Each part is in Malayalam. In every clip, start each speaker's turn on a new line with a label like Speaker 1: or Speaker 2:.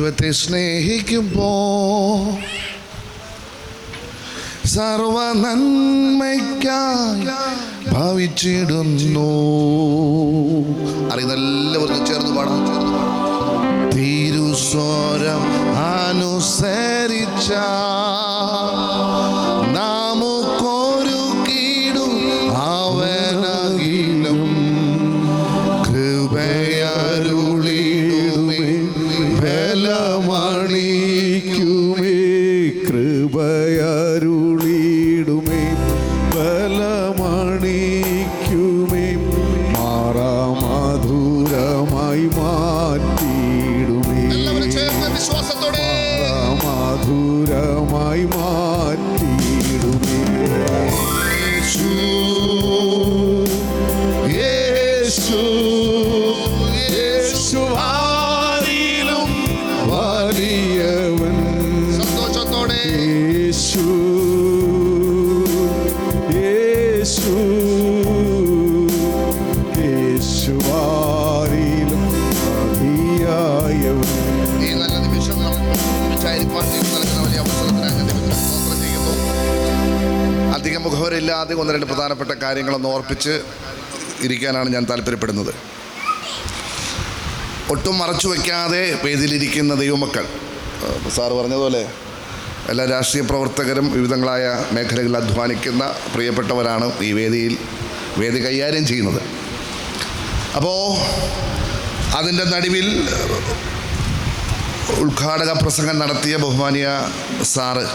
Speaker 1: ദൈവത്തെ സ്നേഹിക്കുമ്പോ സർവ നന്മയ്ക്കായി ഭാവിച്ചിടുന്നു. അറിയുന്ന എല്ലാവർക്കും ചേർന്ന് പാടാം. തിരുസ്വരം അനുസരിച്ച നമുക്കൊരു കീടും അവനകിലും കൃപയരുളിടുമേ ബലമണിക്കുമേ
Speaker 2: കൃപയരുളിടുമേ ബലമണിക്കുമേ മാറാമധുരമായി മാറ്റിയിടുമേ മാറാമധുരമായി മാറ്റിയിടുമേ.
Speaker 1: യേശു യേശു യേശുവാരിലും
Speaker 2: വലിയവൻ
Speaker 1: സന്തോഷത്തോടെ
Speaker 2: യേശു യേശു യേശുവാരിലും മതിയായവൻ.
Speaker 1: ഈ നല്ല നിമിഷം ഒരുമിച്ചായിരിക്കാൻ നൽകുന്ന വലിയ അവസരത്തിനായി ഞാൻ ദൈവത്തിന് സ്തോത്രം ചെയ്യുന്നു. അധികം മുഖവരില്ലാതെ ഒന്ന് രണ്ട് പ്രധാനപ്പെട്ട കാര്യങ്ങളൊന്ന് ഓർപ്പിച്ച് ഇരിക്കാനാണ് ഞാൻ താല്പര്യപ്പെടുന്നത്. ഒട്ടും മറച്ചു വയ്ക്കാതെ വേദിയിലിരിക്കുന്ന ദൈവമക്കൾ, സാറ് പറഞ്ഞതുപോലെ എല്ലാ രാഷ്ട്രീയ പ്രവർത്തകരും വിവിധങ്ങളായ മേഖലകളിൽ അധ്വാനിക്കുന്ന പ്രിയപ്പെട്ടവരാണ് ഈ വേദി കൈകാര്യം ചെയ്യുന്നത്. അപ്പോൾ അതിൻ്റെ നടുവിൽ ഉദ്ഘാടക പ്രസംഗം നടത്തിയ ബഹുമാനിയ സാറ്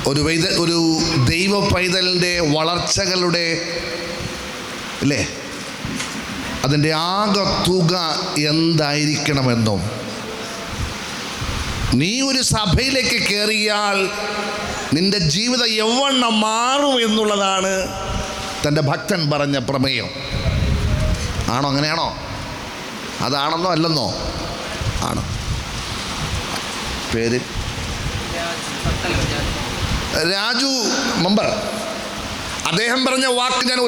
Speaker 1: ഒരു ദൈവ പൈതലിൻ്റെ വളർച്ചകളുടെ അല്ലേ അതിൻ്റെ ആകെ തുക എന്തായിരിക്കണമെന്നും നീ ഒരു സഭയിലേക്ക് കയറിയാൽ നിന്റെ ജീവിതം എവണ്ണം മാറും എന്നുള്ളതാണ് തൻ്റെ ഭക്തൻ പറഞ്ഞ പ്രമേയം. ആണോ? അങ്ങനെയാണോ? അതാണെന്നോ അല്ലെന്നോ? ആണ്. പേര് രാജു മെമ്പർ. അദ്ദേഹം പറഞ്ഞ വാക്ക് ഞാൻ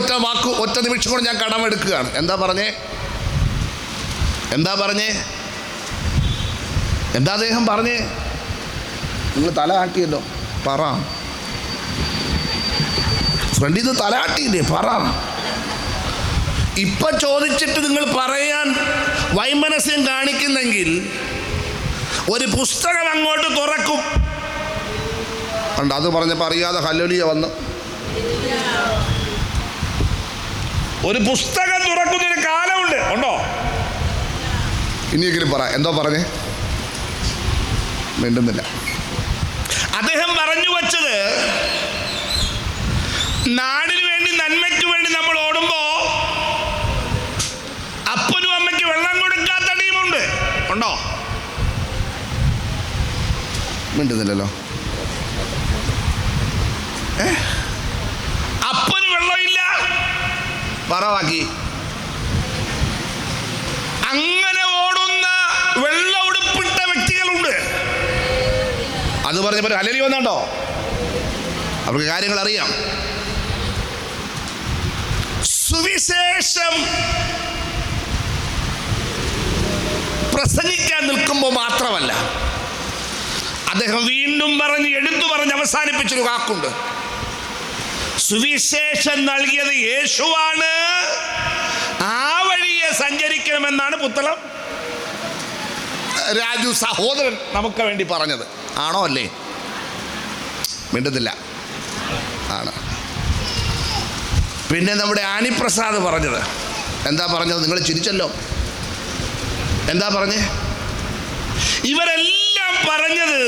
Speaker 1: ഒറ്റ നിമിഷം കൊണ്ട് ഞാൻ കടമെടുക്കുകയാണ്. എന്താ പറഞ്ഞേ? എന്താ അദ്ദേഹം പറഞ്ഞേ? നിങ്ങൾ തല ആട്ടിയല്ലോ, പറ. ഫ്രണ്ടിൽ നിന്ന് തല ആട്ടിയില്ലേ, പറ. ഇപ്പം ചോദിച്ചിട്ട് നിങ്ങൾ പറയാൻ വൈമനസ്യം കാണിക്കുന്നെങ്കിൽ ഒരു പുസ്തകം അങ്ങോട്ട് തുറക്കും. ഉണ്ട്. അത് പറഞ്ഞപ്പോൾ അറിയാതെ ഹല്ലേലൂയ വന്നു. ഒരു പുസ്തകം തുറക്കുന്നൊരു കാലമുണ്ട്. ഉണ്ടോ? ഇനിയെങ്കിലും പറ. എന്തോ പറഞ്ഞേ? മിണ്ടുന്നില്ല. അദ്ദേഹം പറഞ്ഞു വച്ചത് നാടിന് വേണ്ടി, നന്മയ്ക്ക് വേണ്ടി നമ്മൾ ഓടുമ്പോ അപ്പനും അമ്മയ്ക്ക് വെള്ളം കൊടുക്കാത്ത ടീമുണ്ട്. ഉണ്ടോ? മിണ്ടുന്നില്ലല്ലോ. അപ്പന് വെള്ളമില്ല, പറവാക്കി. അങ്ങനെ ഓടുന്ന വെള്ള ഉടുപ്പിട്ട വ്യക്തികളുണ്ട്. അത് പറഞ്ഞപ്പോൾ ഹല്ലേലൂയ വന്നുണ്ടോ? അവർക്ക് കാര്യങ്ങൾ അറിയാം. സുവിശേഷം പ്രസംഗിക്കാൻ നിൽക്കുമ്പോൾ മാത്രമല്ല, അദ്ദേഹം വീണ്ടും എടുത്തു പറഞ്ഞ് അവസാനിപ്പിച്ചൊരു വാക്കുണ്ട്. സുവിശേഷം നൽകിയത് യേശുവാണ്, ആ വഴിയെ സഞ്ചരിക്കണമെന്നാണ് പുത്തളം രാജു സഹോദരൻ നമുക്ക് വേണ്ടി പറഞ്ഞത്. ആണോ? അല്ലേ? മിണ്ടുന്നില്ല. ആണ്. പിന്നെ നമ്മുടെ ആനിപ്രസാദ് പറഞ്ഞത് എന്താ പറഞ്ഞത്? നിങ്ങൾ ചിരിച്ചല്ലോ. എന്താ പറഞ്ഞേ? ഇവരെല്ലാം പറഞ്ഞത്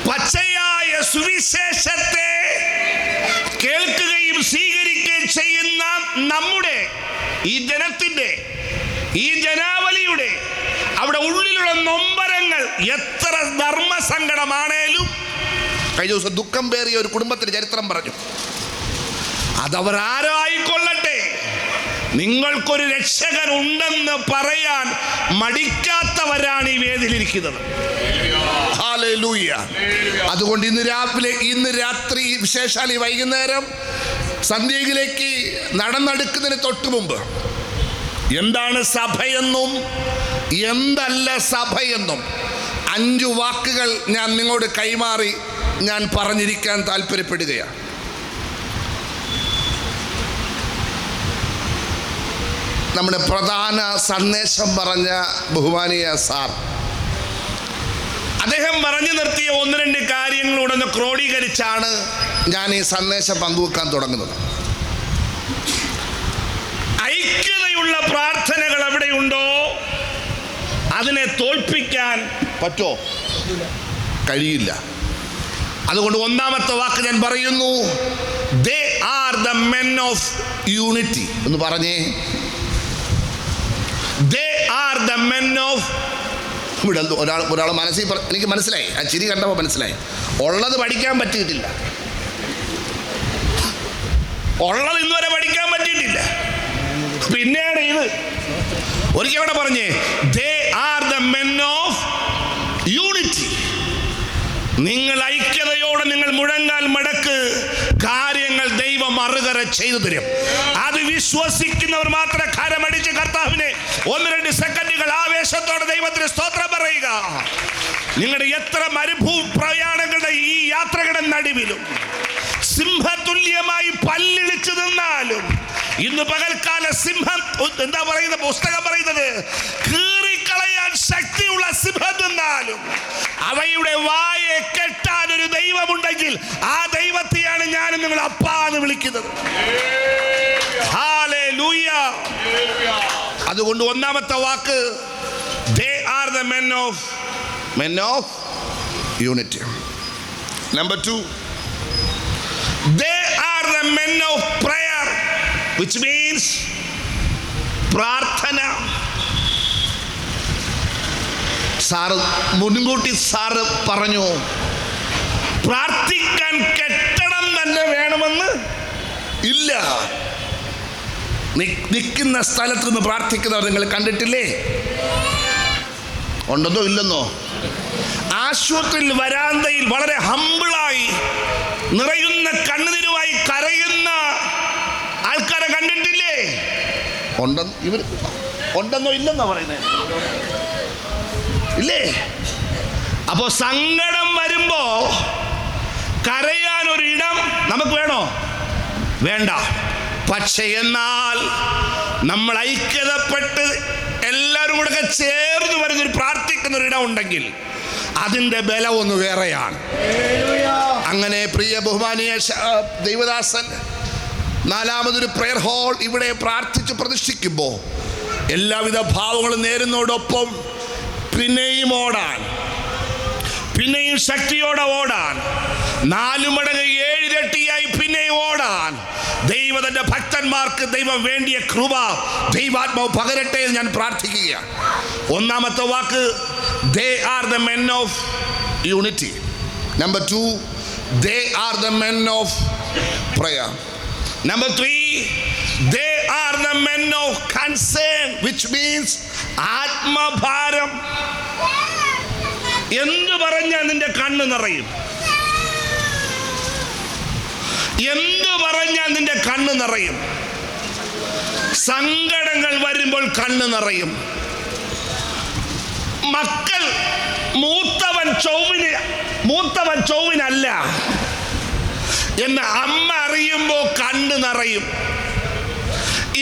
Speaker 1: പച്ചയായ സുവിശേഷത്തെ കേൾക്കുകയും സ്വീകരിക്കുകയും ചെയ്യുന്ന നമ്മുടെ ഈ ജനത്തിൻ്റെ, ഈ ജനാവലിയുടെ അവിടെ ഉള്ളിലുള്ള നൊമ്പരങ്ങൾ എത്ര ധർമ്മസങ്കടമാണേലും, കഴിഞ്ഞ ദിവസം ദുഃഖം പേറിയ ഒരു കുടുംബത്തിൻ്റെ ചരിത്രം പറഞ്ഞു. അതവർ ആരോ ആയിക്കൊള്ളട്ടെ, നിങ്ങൾക്കൊരു രക്ഷകൻ ഉണ്ടെന്ന് പറയാൻ മടിക്കാത്തവരാണ് ഈ വേദിയിലിരിക്കുന്നത്. ഹല്ലേലൂയ. അതുകൊണ്ട് ഇന്ന് രാത്രി, വിശേഷാൽ ഈ വൈകുന്നേരം സന്ധ്യയിലേക്ക് നടന്നെടുക്കുന്നതിന് തൊട്ട് മുമ്പ് എന്താണ് സഭയെന്നും എന്തല്ല സഭയെന്നും 5 വാക്കുകൾ ഞാൻ നിങ്ങളോട് കൈമാറി ഞാൻ പറഞ്ഞിരിക്കാൻ താല്പര്യപ്പെടുകയാണ്. നമ്മുടെ പ്രധാന സന്ദേശം പറഞ്ഞ ബഹുമാനീയ സാർ അദ്ദേഹം പറഞ്ഞു നിർത്തിയ 1-2 കാര്യങ്ങളൂടെ ഒന്ന് ക്രോഡീകരിച്ചാണ് ഞാൻ ഈ സന്ദേശം പങ്കുവെക്കാൻ തുടങ്ങുന്നത്. ഐക്യതയുള്ള പ്രാർത്ഥനകൾ എവിടെയുണ്ടോ അതിനെ തോൽപ്പിക്കാൻ പറ്റോ? കഴിയില്ല. അതുകൊണ്ട് 1-ാമത്തെ വാക്ക് ഞാൻ പറയുന്നു, they are the men of unity. എന്ന് പറഞ്ഞേ, they are the men of. ഇവിടെ ഒരാൾ മനസ്സിൽ എനിക്ക് മനസ്സിലായി, ആ ചിരി കണ്ടപ്പോൾ മനസ്സിലായി, ഉള്ളത് പഠിക്കാൻ പറ്റിയിട്ടില്ല, ഉള്ളത് ഇന്നുവരെ പഠിക്കാൻ പറ്റിയിട്ടില്ല. പിന്നെയാണ് ഇത് ഒരിക്കൽ ഇവിടെ പറഞ്ഞേ, they are the men of unity. നിങ്ങൾ ഐക്യതയോടെ നിങ്ങൾ മുഴങ്ങാൽ മടക്ക് കാര്യങ്ങൾ ദൈവം മറുകര ചെയ്തു തരും. അത് വിശ്വസിക്കുന്നവർ മാത്രം കരമടിച്ച് കർത്താവിനെ 1-2 സെക്കൻഡുകൾ ആവേശത്തോടെ ദൈവത്തിന് സ്തോത്രം പറയുക. നിങ്ങളുടെ എത്ര പ്രയാണങ്ങളുടെ ഈ യാത്രകളുടെ നടുവിലും സിംഹതുല്യമായി പല്ലിളിച്ചു നിന്നാലും, ഇന്ന് പകൽക്കാല സിംഹം എന്താ പറയുന്ന പുസ്തകം പറയുന്നത്, കീറിക്കളയാൻ ശക്തിയുള്ള സിംഹം നിന്നാലും അവയുടെ വായെ കെട്ടാൻ ഒരു ദൈവമുണ്ടെങ്കിൽ ആ ദൈവത്തെയാണ് ഞാനും നിങ്ങൾ അപ്പാ എന്ന് വിളിക്കുന്നത്. ഹല്ലേലൂയ. അതുകൊണ്ട് 1-ാമത്തെ വാക്ക്, they are the men of unity. Number 2, they are the men of prayer, which means പ്രാർത്ഥന. മുൻകൂട്ടി സാറ് പറഞ്ഞു, പ്രാർത്ഥിക്കാൻ കെട്ടണം തന്നെ വേണമെന്ന് ഇല്ല. നിൽക്കുന്ന സ്ഥലത്ത് നിന്ന് പ്രാർത്ഥിക്കുന്നവർ നിങ്ങൾ കണ്ടിട്ടില്ലേ? ഉണ്ടെന്നോ ഇല്ലെന്നോ? ആശുപത്രിയിൽ വരാന്തയിൽ വളരെ ഹമ്പിളായി നിറയുന്ന കണ്ണുനീരുമായി കരയുന്ന ആൾക്കാരെ കണ്ടിട്ടില്ലേ? ഉണ്ടെന്നോ ഇല്ലെന്നോ പറയുന്നത് ഇല്ലേ? അപ്പോ സങ്കടം വരുമ്പോ കരയാൻ ഒരു ഇടം നമുക്ക് വേണോ? വേണ്ട. പക്ഷെ എന്നാൽ നമ്മൾ ഐക്യതപ്പെട്ട് എല്ലാവരും കൂടെ ചേർന്ന് വരുന്നൊരു പ്രാർത്ഥിക്കുന്ന ഒരു ഇടം ഉണ്ടെങ്കിൽ അതിൻ്റെ ബലം ഒന്ന് വേറെയാണ്. അങ്ങനെ പ്രിയ ബഹുമാനീയ ദൈവദാസൻ 4-മതൊരു പ്രെയർ ഹാൾ ഇവിടെ പ്രാർത്ഥിച്ച് പ്രതിഷ്ഠിക്കുമ്പോൾ എല്ലാവിധ ഭാവങ്ങളും നേരുന്നതോടൊപ്പം പിന്നെയും ഓടാൻ, പിന്നെയും ശക്തിയോടെ ഓടാൻ, 4 മടങ്ങ് 7 ഇരട്ടിയായി പിന്നെയും ഓടാൻ ദൈവത്തിന്റെ ഭക്തന്മാർക്ക് ദൈവം വേണ്ടിയ കൃപ ദൈവാത്മാവ് പകരട്ടെ എന്ന് ഞാൻ പ്രാർത്ഥിക്കുകയാണ്. 1-ാമത്തെ വാക്ക്, they are the men of unity. Number 2, they are the men of prayer. Number 3, they are the men of concern, which means ആത്മഭാരം. എന്ത് പറഞ്ഞാൽ നിന്റെ കണ്ണ് നിറയും? എന്ത് പറഞ്ഞാൽ നിന്റെ കണ്ണ് നിറയും? സങ്കടങ്ങൾ വരുമ്പോൾ കണ്ണ് നിറയും. മക്കൾ മൂത്തവൻ ചൊവ്വിനല്ല എന്ന് അമ്മ അറിയുമ്പോൾ കണ്ണ് നിറയും.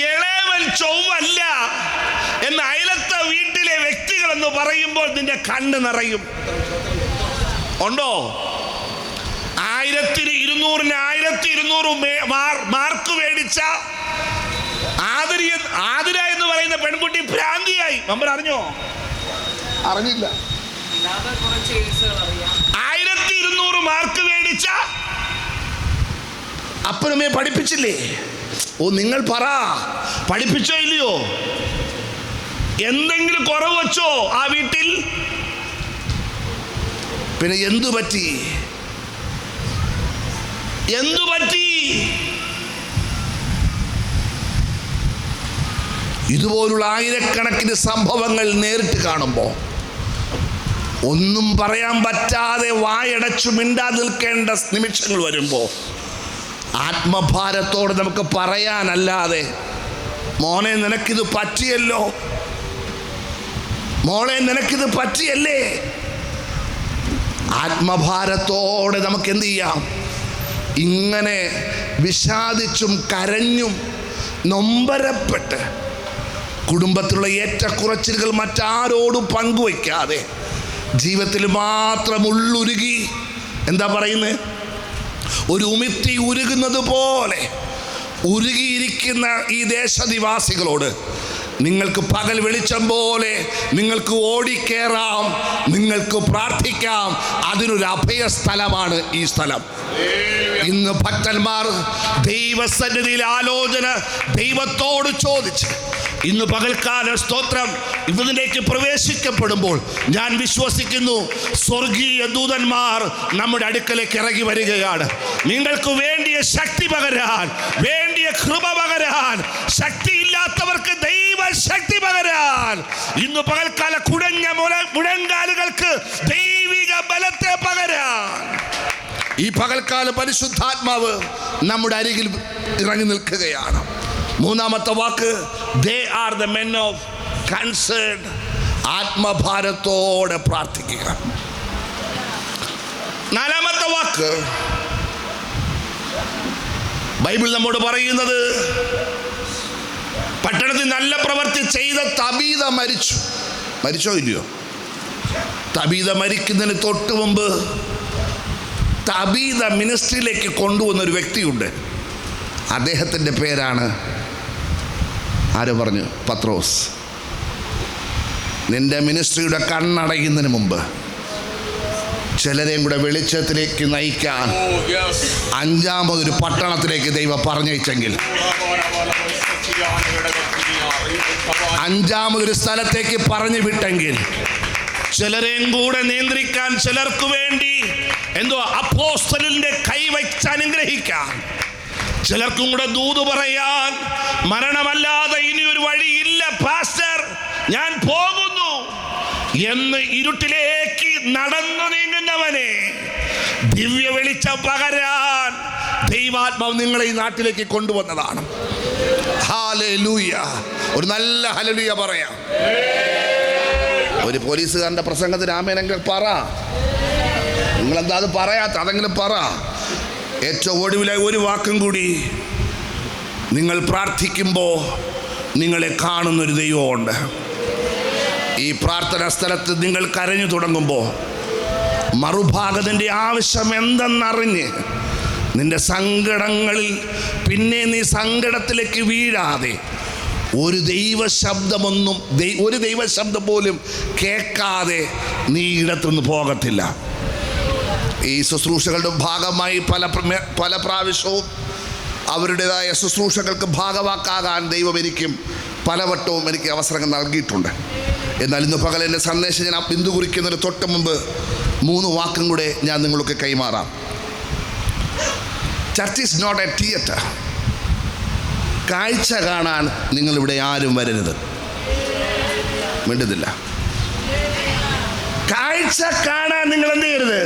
Speaker 1: ഇളയവൻ ചൊവ്വല്ല എന്ന് അയലത്തെ വീട്ടിലെ വ്യക്തികൾ എന്ന് പറയുമ്പോൾ നിന്റെ കണ്ണ് നിറയും. ഉണ്ടോ? 1200 മാർക്ക് മേടിച്ച ആതിര എന്ന് പറയുന്ന പെൺകുട്ടി ഭ്രാന്തിയായി. നമ്മൾ അറിഞ്ഞോ? അറിഞ്ഞില്ല. 1200 മാർക്ക് മേടിച്ച അപ്പനമ്മയെ പഠിപ്പിച്ചില്ലേ? ഓ, നിങ്ങൾ പറ, പഠിപ്പിച്ചോ ഇല്ലയോ? എന്തെങ്കിലും കുറവ് വച്ചോ ആ വീട്ടിൽ? പിന്നെ എന്തു പറ്റി? ഇതുപോലുള്ള ആയിരക്കണക്കിന് സംഭവങ്ങൾ നേരിട്ട് കാണുമ്പോൾ ഒന്നും പറയാൻ പറ്റാതെ വായടച്ചു മിണ്ടാതെ നിൽക്കേണ്ട നിമിഷങ്ങൾ വരുമ്പോൾ ആത്മഭാരത്തോടെ നമുക്ക് പറയാനല്ലാതെ, മോനെ നിനക്കിത് പറ്റിയല്ലോ, മോളെ നിനക്കിത് പറ്റിയല്ലേ? ആത്മഭാരത്തോടെ നമുക്ക് എന്ത് ചെയ്യാം? ഇങ്ങനെ വിഷാദിച്ചും കരഞ്ഞും നൊമ്പരപ്പെട്ട് കുടുംബത്തിലുള്ള ഏറ്റക്കുറച്ചിലുകൾ മറ്റാരോടും പങ്കുവയ്ക്കാതെ ജീവിതത്തിൽ മാത്രം ഉള്ളുരുകി, എന്താ പറയുന്നത്, ഒരു ഉമിത്തി ഉരുകുന്നത് പോലെ ഉരുകിയിരിക്കുന്ന ഈ ദേശനിവാസികളോട് നിങ്ങൾക്ക് പകൽ വെളിച്ചം പോലെ നിങ്ങൾക്ക് ഓടിക്കേറാം, നിങ്ങൾക്ക് പ്രാർത്ഥിക്കാം. അതിനൊരു അഭയസ്ഥലമാണ് ഈ സ്ഥലം. ഇന്ന് ഭക്തന്മാർ ദൈവസന്നിധിയിൽ ആലോചന ദൈവത്തോട് ചോദിച്ച് ഇന്ന് പകൽക്കാല സ്തോത്രം ഇതിലേക്ക് പ്രവേശിക്കപ്പെടുമ്പോൾ ഞാൻ വിശ്വസിക്കുന്നു സ്വർഗീയ ദൂതന്മാർ നമ്മുടെ അടുക്കലേക്ക് ഇറങ്ങി വരികയാണ്. നിങ്ങൾക്ക് വേണ്ടിയ ശക്തി പകരാൻ, വേണ്ടിയ കൃപ പകരാൻ, ശക്തിയില്ലാത്തവർക്ക് ദൈവ ശക്തി പകരാൻ, ഇന്ന് പകൽക്കാല കുടഞ്ഞ മുഴങ്കാലുകൾക്ക് ദൈവിക ബലത്തെ പകരാൻ ഈ പകൽക്കാല പരിശുദ്ധാത്മാവ് നമ്മുടെ അരികിൽ ഇറങ്ങി നിൽക്കുകയാണ്. മൂന്നാമത്തെ വാക്ക്, they are the men of concern. ആത്മഭാരത്തോടെ പ്രാർത്ഥിക്കുക. നാലാമത്തെ വാക്ക് ബൈബിൾ നമ്മോട് പറയുന്നത്, പട്ടണത്തിൽ നല്ല പ്രവൃത്തി ചെയ്ത തബീത മരിച്ചോ ഇല്ലയോ? തബീത മരിക്കുന്നതിന് തൊട്ട് മുമ്പ് തബീത മിനിസ്ട്രിയിലേക്ക് കൊണ്ടുവന്നൊരു വ്യക്തിയുണ്ട്. അദ്ദേഹത്തിൻ്റെ പേരാണ്, ആര് പറഞ്ഞു? പത്രോസ്. നിന്റെ മിനിസ്ട്രിയുടെ കണ്ണടയുന്നതിന് മുമ്പ് ചിലരെയും കൂടെ വെളിച്ചത്തിലേക്ക് നയിക്കാൻ അഞ്ചാമതൊരു പട്ടണത്തിലേക്ക് ദൈവം പറഞ്ഞയച്ചെങ്കിൽ, അഞ്ചാമതൊരു സ്ഥലത്തേക്ക് പറഞ്ഞു വിട്ടെങ്കിൽ, ചിലരെയും കൂടെ നിയന്ത്രിക്കാൻ, ചിലർക്ക് വേണ്ടി എന്തോ അപ്പോസ്തലന്റെ കൈവച്ച് അനുഗ്രഹിക്കാൻ, ചിലർക്കും കൂടെ ദൂത് പറയാൻ, മരണമല്ലാതെ ഇനിയൊരു വഴിയില്ല പാസ്റ്റർ, ഞാൻ പോകുന്നു എന്ന് ഇരുട്ടിലേക്ക് നടന്നു നീങ്ങുന്നവനെ ദിവ്യ വെളിച്ചം പകരാൻ ദൈവാത്മാവ് നിങ്ങളെ ഈ നാട്ടിലേക്ക് കൊണ്ടുവന്നതാണ്. ഹല്ലേലൂയ! ഒരു നല്ല ഹല്ലേലൂയ പറയാം. ഒരു പോലീസുകാരൻ്റെ പ്രസംഗത്തിന് ആമേനെങ്കിൽ പറ. നിങ്ങളെന്താ അത് പറയാത്ത? അതെങ്കിലും പറ. ഏറ്റവും ഒടുവിലായി ഒരു വാക്കും കൂടി, നിങ്ങൾ പ്രാർത്ഥിക്കുമ്പോൾ നിങ്ങളെ കാണുന്നൊരു ദൈവമുണ്ട്. ഈ പ്രാർത്ഥനാ സ്ഥലത്ത് നിങ്ങൾ കരഞ്ഞു തുടങ്ങുമ്പോൾ മറുഭാഗത്തിൻ്റെ ആവശ്യം എന്തെന്നറിഞ്ഞ് നിന്റെ സങ്കടങ്ങളിൽ പിന്നെ നീ സങ്കടത്തിലേക്ക് വീഴാതെ ഒരു ദൈവശബ്ദം പോലും കേൾക്കാതെ നീ ഇടത്തുനിന്ന് പോകത്തില്ല. ഈ ശുശ്രൂഷകളുടെ ഭാഗമായി പല പ്രാവശ്യവും അവരുടേതായ ശുശ്രൂഷകൾക്ക് ഭാഗവാക്കാകാൻ ദൈവം എനിക്കും പലവട്ടവും എനിക്ക് അവസരങ്ങൾ നൽകിയിട്ടുണ്ട്. എന്നാൽ ഇന്ന് പകൽ എൻ്റെ സന്ദേശം ഞാൻ ബിന്ദു കുറിക്കുന്നതിന് തൊട്ട് മുമ്പ് 3 വാക്കും കൂടെ ഞാൻ നിങ്ങൾക്ക് കൈമാറാം. Church is not a theatre. കാഴ്ച കാണാൻ നിങ്ങളിവിടെ ആരും വരരുത്. മിണ്ടുന്നില്ല. കാഴ്ച കാണാൻ നിങ്ങൾ എന്ത് ചെയ്യരുത്?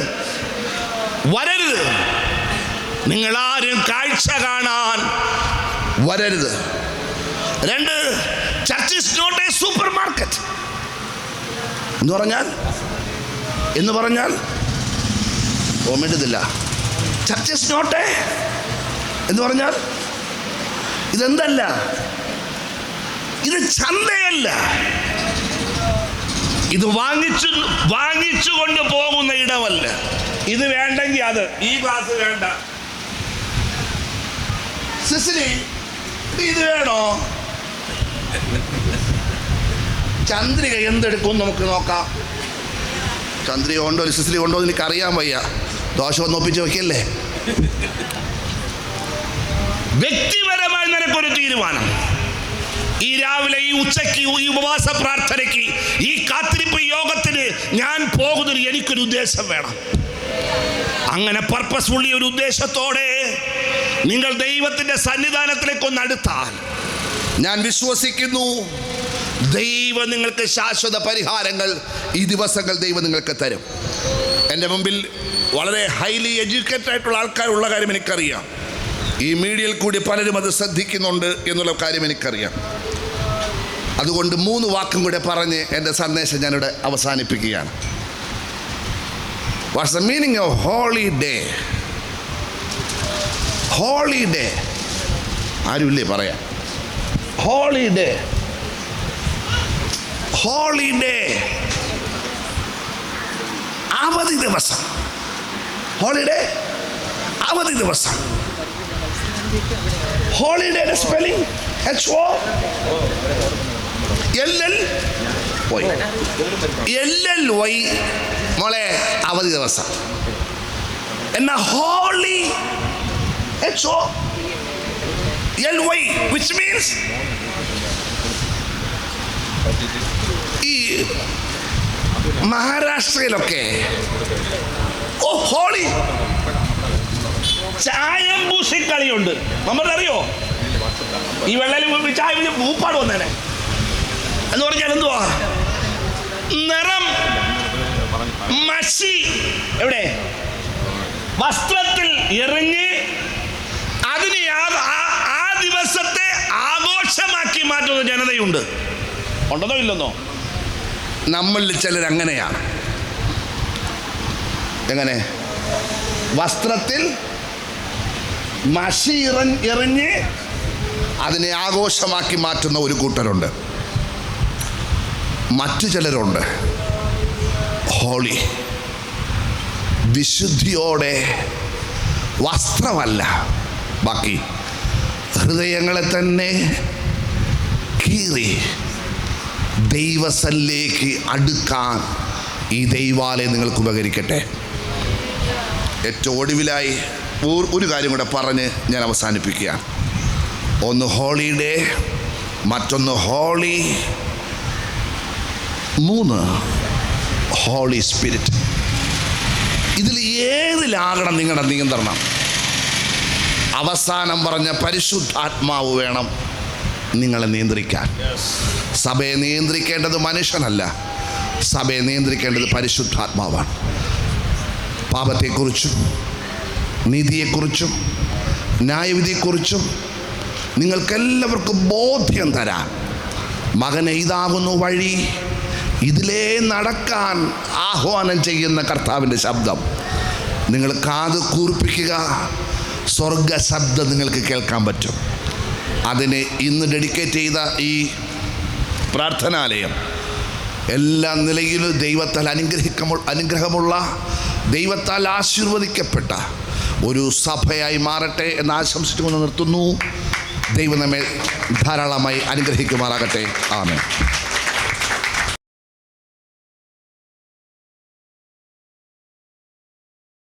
Speaker 1: വരരുത്. നിങ്ങളാരും കാഴ്ച കാണാൻ വരരുത്. 2, church is not a supermarket. എന്ന് പറഞ്ഞാൽ മിണ്ടുന്നില്ല. ചർച്ച് ഈസ് നോട്ട് എ എന്ന് പറഞ്ഞാൽ ഇതെന്തല്ല, ഇത് ചന്തയല്ല, ഇത് വാങ്ങിച്ചു കൊണ്ട് പോകുന്ന ഇടമല്ല. ഇത് വേണ്ടെങ്കിൽ അത്, ഈ ഗ്ലാസ് വേണ്ട, സിസിലി ഇത് വേണോ? ചന്ദ്രിക എന്തെടുക്കും നമുക്ക് നോക്കാം. ചന്ദ്രിക ഉണ്ടോ സിസിലി ഉണ്ടോ എന്ന് എനിക്കറിയാൻ വയ്യ. ദോഷം ഒന്ന് ഒപ്പിച്ച് വെക്കല്ലേ. വ്യക്തിപരമായി നിനക്കൊരു തീരുമാനം. ഈ രാവിലെ, ഈ ഉച്ചയ്ക്ക്, ഈ ഉപവാസ പ്രാർത്ഥനയ്ക്ക്, ഈ കാത്തിരിപ്പ് യോഗത്തിന് ഞാൻ പോകുന്നതിന് എനിക്കൊരു ഉദ്ദേശം വേണം. അങ്ങനെ പർപ്പസ്ഫുള്ളി ഒരു ഉദ്ദേശത്തോടെ നിങ്ങൾ ദൈവത്തിൻ്റെ സന്നിധാനത്തിലേക്ക് ഒന്ന് അടുത്താൽ ഞാൻ വിശ്വസിക്കുന്നു ദൈവം നിങ്ങൾക്ക് ശാശ്വത പരിഹാരങ്ങൾ ഈ ദിവസങ്ങൾ ദൈവം നിങ്ങൾക്ക് തരും. എൻ്റെ മുമ്പിൽ വളരെ ഹൈലി എഡ്യൂക്കേറ്റഡ് ആയിട്ടുള്ള ആൾക്കാരുള്ള കാര്യം എനിക്കറിയാം. ഈ മീഡിയയിൽ കൂടി പലരും അത് ശ്രദ്ധിക്കുന്നുണ്ട് എന്നുള്ള കാര്യം എനിക്കറിയാം. അതുകൊണ്ട് 3 വാക്കും കൂടെ പറഞ്ഞ് എൻ്റെ സന്ദേശം ഞാനിവിടെ അവസാനിപ്പിക്കുകയാണ്. What's the meaning of holiday? Holiday ആരുമില്ലേ പറയാം? ഹോളിഡേ, ഹോളിഡേ, അവധി ദിവസം. ഹോളിഡേ, അവധി ദിവസം. ഹോളിഡേയുടെ സ്പെല്ലിംഗ് HOLLY. മോളെ അവധി ദിവസം. എന്നാ ഹോളി HOLY, which means ഈ മഹാരാഷ്ട്രയിലൊക്കെ ഹോളി
Speaker 3: ചായം പൂശി കളിയുണ്ട്. നമ്മളറിയോ ഈ വെള്ളയിൽ ചായ പൂപ്പാട് വന്നേനെ എന്ന് പറഞ്ഞാൽ എന്തുവാ? നിറം മഷി എവിടെ വസ്ത്രത്തിൽ എറിഞ്ഞ് അതിന് ആ ദിവസത്തെ ആഘോഷമാക്കി മാറ്റുന്ന ജനതയുണ്ട്. ഉണ്ടെന്നോ ഇല്ലെന്നോ?
Speaker 1: നമ്മളിൽ ചിലരങ്ങനെയാണ്. എങ്ങനെ? വസ്ത്രത്തിൽ മഷി എറിഞ്ഞ് അതിനെ ആഘോഷമാക്കി മാറ്റുന്ന ഒരു കൂട്ടരുണ്ട്. മറ്റു ചിലരുണ്ട് ഹോളി, വിശുദ്ധിയോടെ, വസ്ത്രമല്ല, ബാക്കി ഹൃദയങ്ങളെ തന്നെ കീറി ദൈവസന്നിധിയിലേക്ക് അടുക്കാൻ ഈ ദൈവാലയം നിങ്ങൾക്ക് ഉപകരിക്കട്ടെ. ഏറ്റവും ഒടുവിലായി ഒരു കാര്യം കൂടെ പറഞ്ഞ് ഞാൻ അവസാനിപ്പിക്കുകയാണ്. ഒന്ന് ഹോളിഡേ, മറ്റൊന്ന് ഹോളി, 3 ഹോളി സ്പിരിറ്റ്. ഇതിൽ ഏതിലാകണം നിങ്ങളുടെ നിയന്ത്രണം? അവസാനം പറഞ്ഞ പരിശുദ്ധാത്മാവ് വേണം നിങ്ങളെ നിയന്ത്രിക്കാൻ. സഭയെ നിയന്ത്രിക്കേണ്ടത് മനുഷ്യനല്ല, സഭയെ നിയന്ത്രിക്കേണ്ടത് പരിശുദ്ധാത്മാവാണ്. പാപത്തെക്കുറിച്ചും നീതിയെക്കുറിച്ചും ന്യായവിധിയെക്കുറിച്ചും നിങ്ങൾക്കെല്ലാവർക്കും ബോധ്യം തരാൻ മകനെ ഇതാകുന്നു വഴി, ഇതിലേ നടക്കാൻ ആഹ്വാനം ചെയ്യുന്ന കർത്താവിൻ്റെ ശബ്ദം നിങ്ങൾ കാത് കൂർപ്പിക്കുക. സ്വർഗ ശബ്ദം നിങ്ങൾക്ക് കേൾക്കാൻ പറ്റും. അതിനെ ഇന്ന് ഡെഡിക്കേറ്റ് ചെയ്ത ഈ പ്രാർത്ഥനാലയം എല്ലാ നിലയിലും ദൈവത്താൽ അനുഗ്രഹമുള്ള, ദൈവത്താൽ ആശീർവദിക്കപ്പെട്ട ഒരു സഭയായി മാറട്ടെ എന്ന് ആശംസിച്ചുകൊണ്ട് നിർത്തുന്നു. ദൈവം നമ്മെ ധാരാളമായി അനുഗ്രഹിക്കുമാറാകട്ടെ. ആമേൻ.